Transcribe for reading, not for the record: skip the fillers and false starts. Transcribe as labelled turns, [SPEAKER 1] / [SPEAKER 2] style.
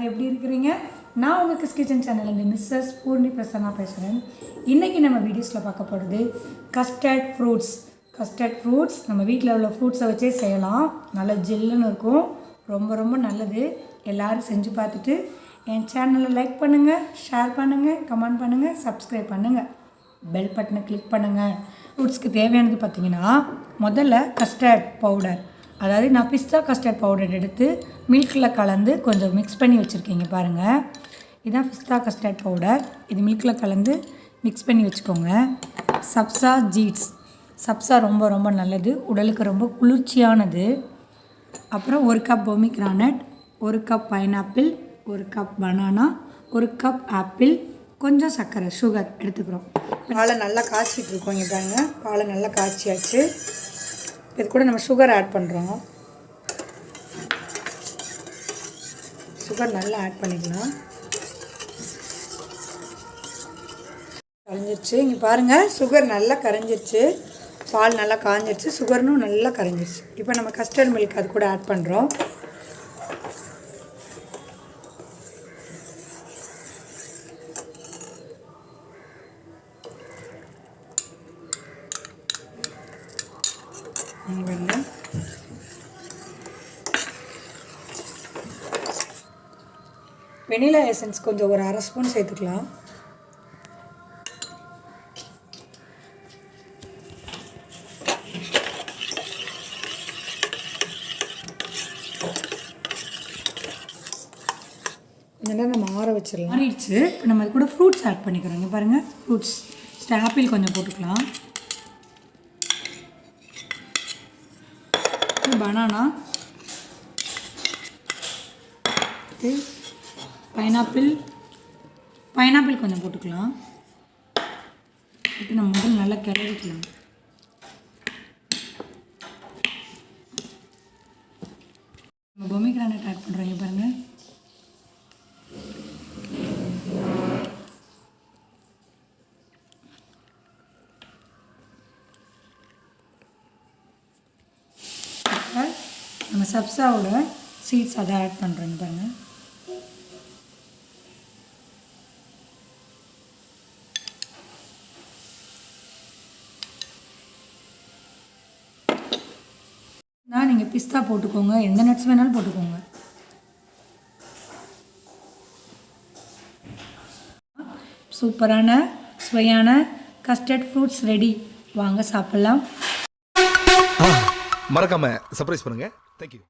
[SPEAKER 1] எல்லோரும் எப்படி இருக்கிறீங்க? நான் உங்கள் கிஸ் கிச்சன் சேனல்லேருந்து மிஸ்ஸஸ் பூர்ணி பிரசன்னா பேசுகிறேன். இன்றைக்கி நம்ம வீடியோஸில் பார்க்க போகிறது கஸ்டர்ட் ஃப்ரூட்ஸ். கஸ்டர்ட் ஃப்ரூட்ஸ் நம்ம வீட்டில் உள்ள ஃப்ரூட்ஸை வச்சே செய்யலாம். நல்லா ஜில்லுன்னு இருக்கும். ரொம்ப ரொம்ப நல்லது. எல்லோரும் செஞ்சு பார்த்துட்டு என் சேனலை லைக் பண்ணுங்கள், ஷேர் பண்ணுங்கள், கமெண்ட் பண்ணுங்கள், சப்ஸ்கிரைப் பண்ணுங்கள், பெல் பட்டனை கிளிக் பண்ணுங்கள். ஃப்ரூட்ஸ்க்கு தேவையானது பார்த்திங்கன்னா முதல்ல கஸ்டர்ட் பவுடர், அதாவது நான் பிஸ்தா கஸ்டர்ட் பவுடர் எடுத்து மில்கில் கலந்து கொஞ்சம் மிக்ஸ் பண்ணி வச்சுருக்கீங்க பாருங்கள். இதுதான் பிஸ்தா கஸ்டர்ட் பவுடர். இது மில்கில் கலந்து மிக்ஸ் பண்ணி வச்சுக்கோங்க. சப்ஸா ஜீட்ஸ், சப்ஸா ரொம்ப ரொம்ப நல்லது, உடலுக்கு ரொம்ப குளிர்ச்சியானது. அப்புறம் 1 cup pomegranate, 1 cup pineapple, 1 cup banana, 1 cup apple, கொஞ்சம் சர்க்கரை சுகர் எடுத்துக்கிறோம். பாலை நல்லா காய்ச்சிட்டு இருக்கோம். இங்கே பாருங்கள், பாலை நல்லா காய்ச்சியாச்சு. இது கூட நம்ம சுகர் ஆட் பண்ணுறோம். சுகர் நல்லா ஆட் பண்ணிக்கலாம். கரைஞ்சிருச்சு. இங்கே பாருங்கள், சுகர் நல்லா கரைஞ்சிருச்சு, பால் நல்லா காஞ்சிருச்சு, சுகர்னும் நல்லா கரைஞ்சிருச்சு. இப்போ நம்ம கஸ்டர்ட் மில்க் அது கூட ஆட் பண்ணுறோம். வெனிலா எசன்ஸ் கொஞ்சம் ஒரு 1/2 ஸ்பூன் சேர்த்துக்கலாம். கொஞ்ச நேரம் நம்ம ஆற வச்சிடலாம். ஆறிடுச்சு. இப்போ நம்ம அது கூட ஃப்ரூட்ஸ் ஆட் பண்ணிக்கிறோம். இங்கே பாருங்கள், ஃப்ரூட்ஸ் ஆப்பிள் கொஞ்சம் போட்டுக்கலாம், பனானா, பைனாப்பிள் கொஞ்சம் போட்டுக்கலாம். இப்போ நம்ம முதல்ல நல்லா கிளறிக்கலாம். நம்ம பொமிக்ரானட் ஆட் பண்ணுறோங்க பாருங்கள். நம்ம சப்ஸாவோட சீட்ஸ் அதை ஆட் பண்ணுறோங்க பாருங்கள். நீங்கள் பிஸ்தா போட்டுக்கோங்க, எந்த நட்ஸ் வேணாலும் போட்டுக்கோங்க. சூப்பரான சுவையான கஸ்டர்ட் ஃப்ரூட்ஸ் ரெடி. வாங்க சாப்பிட்லாம்.
[SPEAKER 2] மறக்காம சர்ப்ரைஸ் பண்ணுங்க. தேங்க்யூ.